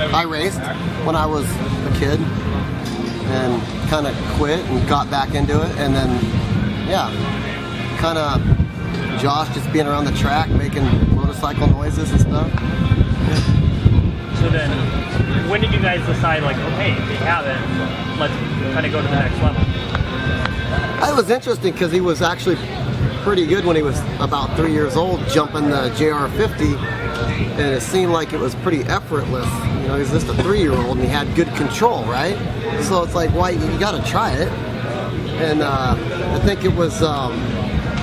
I raced when I was a kid and kind of quit and got back into it, and then yeah, kind of Josh just being around the track making motorcycle noises and stuff. So then, when did you guys decide, like, okay, we have it, let's kind of go to the next level? It was interesting because he was actually pretty good when he was about 3 years old, jumping the JR50, and it seemed like it was pretty effortless. You know, he was just a 3-year-old and he had good control, right? So it's like, why, you got to try it. And I think it was,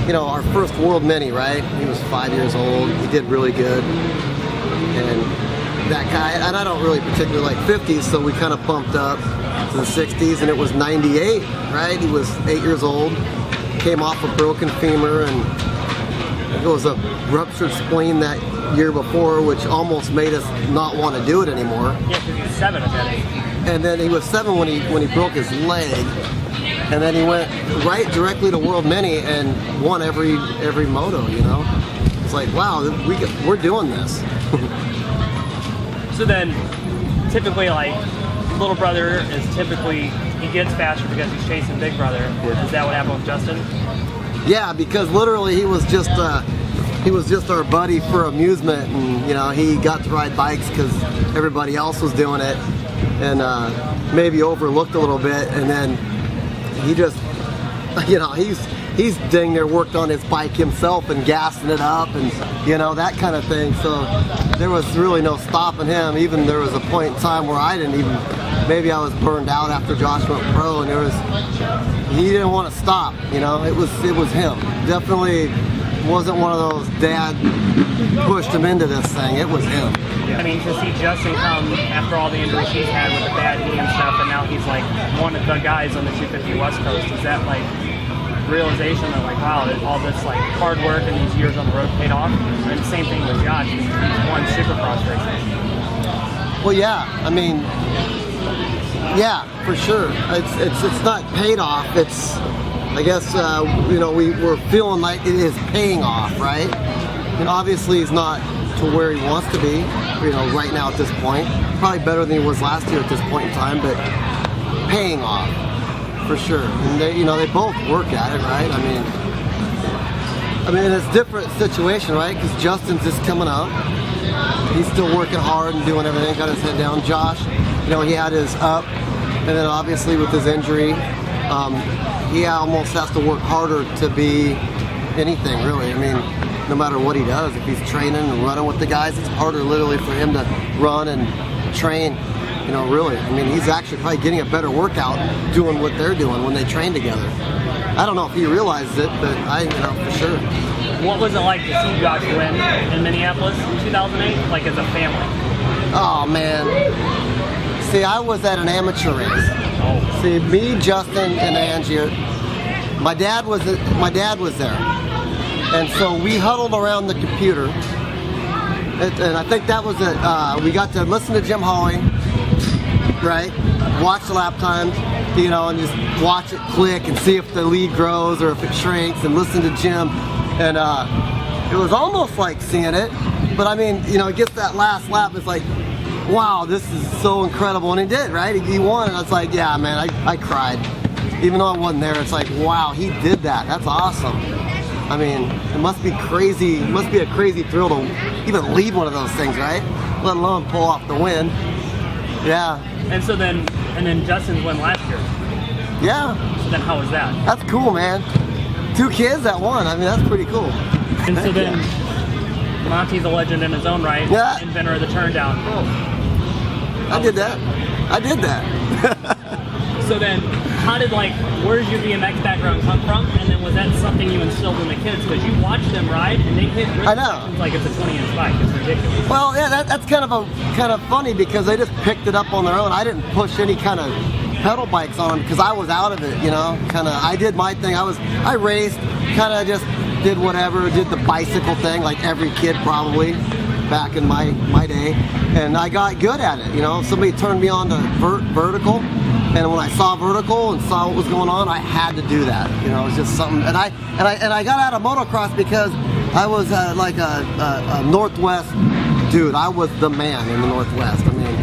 you know, our first World Mini, right? He was 5 years old. He did really good. And that guy, and I don't really particularly like 50s, so we kind of bumped up to the 60s, and it was 98, right? He was 8 years old, came off a broken femur, and it was a ruptured spleen that year before, which almost made us not want to do it anymore. Yeah, because he was 7 at that age. And then he was 7 when he broke his leg, and then he went right directly to World Mini and won every moto. You know, it's like, wow, we're doing this. So then, typically, like, little brother is typically, he gets faster because he's chasing big brother. Is that what happened with Justin? Yeah, because literally he was just our buddy for amusement, and you know, he got to ride bikes because everybody else was doing it, and maybe overlooked a little bit, and then he just, you know, he's dang near worked on his bike himself and gassing it up and, you know, that kind of thing. So there was really no stopping him. Even there was a point in time where I didn't even, maybe I was burned out after Josh went pro, and he didn't want to stop, you know. It was him. Definitely wasn't one of those dad pushed him into this thing. It was him. I mean, to see Justin come after all the injuries he's had with the bad knee and stuff, and now he's like one of the guys on the 250 West Coast, is that like realization that, like, wow, all this like hard work and these years on the road paid off? And same thing with Josh, he's won Supercross races. Well, yeah, I mean, yeah, for sure. It's not paid off. It's, I guess, you know, we're feeling like it is paying off, right? And obviously he's not to where he wants to be, you know, right now at this point. Probably better than he was last year at this point in time, but paying off. For sure, and they, you know, they both work at it, right? I mean, it's a different situation, right? Because Justin's just coming up. He's still working hard and doing everything, got his head down. Josh, you know, he had his up, and then obviously with his injury, he almost has to work harder to be anything, really. I mean, no matter what he does, if he's training and running with the guys, it's harder literally for him to run and train. You know, really. I mean, he's actually probably getting a better workout doing what they're doing when they train together. I don't know if he realizes it, but you know, for sure. What was it like to see Josh win in Minneapolis in 2008, like as a family? Oh, man. See, I was at an amateur race. Oh. See, me, Justin, and Angie, my dad was there. And so we huddled around the computer. And I think that was it. We got to listen to Jim Hawley, right? Watch the lap times, you know, and just watch it click and see if the lead grows or if it shrinks, and listen to Jim. And it was almost like seeing it, but I mean, you know, it gets that last lap, it's like, wow, this is so incredible. And he did, right? He won, and I was like, yeah, man, I cried. Even though I wasn't there, it's like, wow, he did that. That's awesome. I mean, it must be crazy. It must be a crazy thrill to even lead one of those things, right? Let alone pull off the win. Yeah. And so then, Justin's won last year. Yeah. So then, how was that? That's cool, man. 2 kids that won. I mean, that's pretty cool. And so then, Monte's a legend in his own right. Yeah. Inventor of the Turndown. I did that. So then, how did, like, where did your BMX background come from? And then was that something you instilled in the kids? Because you watch them ride and they hit sections like it's a 20-inch bike. It's ridiculous. Well, yeah, that's kind of funny because they just picked it up on their own. I didn't push any kind of pedal bikes on them because I was out of it, you know. I did my thing. I raced, kind of just did whatever, did the bicycle thing like every kid probably back in my day, and I got good at it, you know. Somebody turned me on to vertical, and when I saw vertical and saw what was going on, I had to do that, you know. It was just something, and I got out of motocross because I was like a Northwest dude. I was the man in the Northwest. I mean,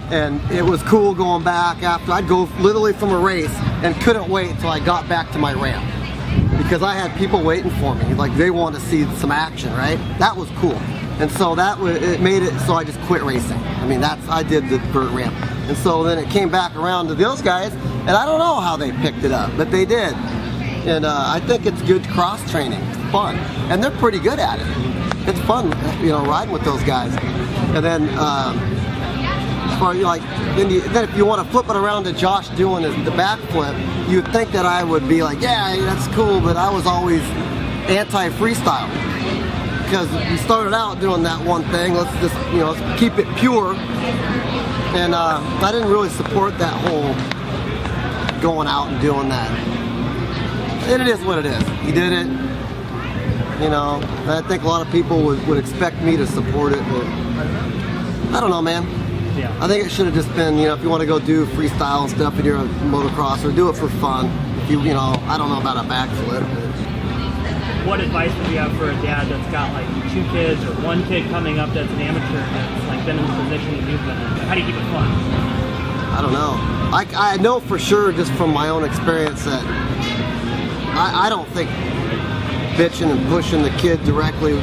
And it was cool going back after. I'd go literally from a race and couldn't wait until I got back to my ramp because I had people waiting for me. Like they wanted to see some action, right? That was cool. And so it made it so I just quit racing. I mean, I did the vert ramp. And so then it came back around to those guys, and I don't know how they picked it up, but they did. And I think it's good cross training. It's fun. And they're pretty good at it. It's fun, you know, riding with those guys. And then, then if you want to flip it around to Josh doing the backflip, you'd think that I would be like, yeah, that's cool, but I was always anti-freestyle. Because we started out doing that one thing, let's just, you know, let's keep it pure. And I didn't really support that whole going out and doing that. And it is what it is. He did it, you know. And I think a lot of people would expect me to support it, but I don't know, man. Yeah. I think it should have just been, you know, if you want to go do freestyle and stuff and you're a motocrosser, do it for fun. If you know, I don't know about a backflip. What advice would you have for a dad that's got like 2 kids or 1 kid coming up that's an amateur that's like been in the position that you've been in? How do you keep it fun? I don't know. I know for sure just from my own experience that I don't think bitching and pushing the kid directly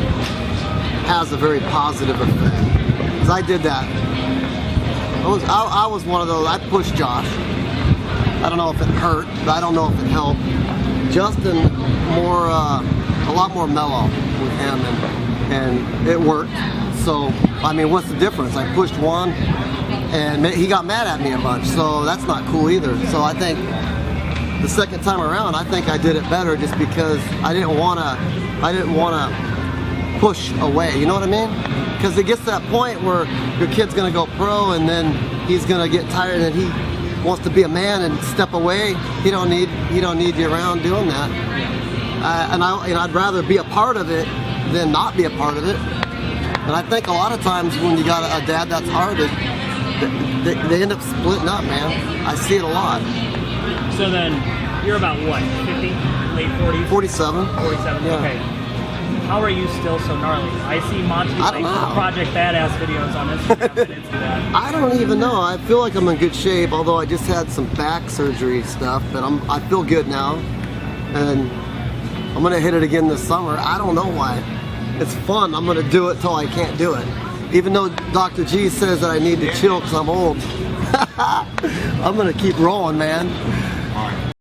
has a very positive effect. Because I did that. I was one of those. I pushed Josh. I don't know if it hurt, but I don't know if it helped. Justin a lot more mellow with him, and it worked. So I mean, what's the difference? I pushed one, and he got mad at me a bunch. So that's not cool either. So I think the second time around, I think I did it better just because I didn't want to push away. You know what I mean? Because it gets to that point where your kid's gonna go pro, and then he's gonna get tired, and he wants to be a man and step away. He don't need you around doing that. I'd rather be a part of it than not be a part of it. And I think a lot of times when you got a dad that's hard, they end up splitting up, man. I see it a lot. So then, you're about what, 50, late 40s? 47. 47, yeah. Okay. How are you still so gnarly? I see Monte like Project Badass videos on Instagram. I didn't see that. I don't even know. I feel like I'm in good shape, although I just had some back surgery stuff, but I feel good now. And I'm gonna hit it again this summer. I don't know why. It's fun. I'm gonna do it till I can't do it. Even though Dr. G says that I need to chill because I'm old. I'm gonna keep rolling, man.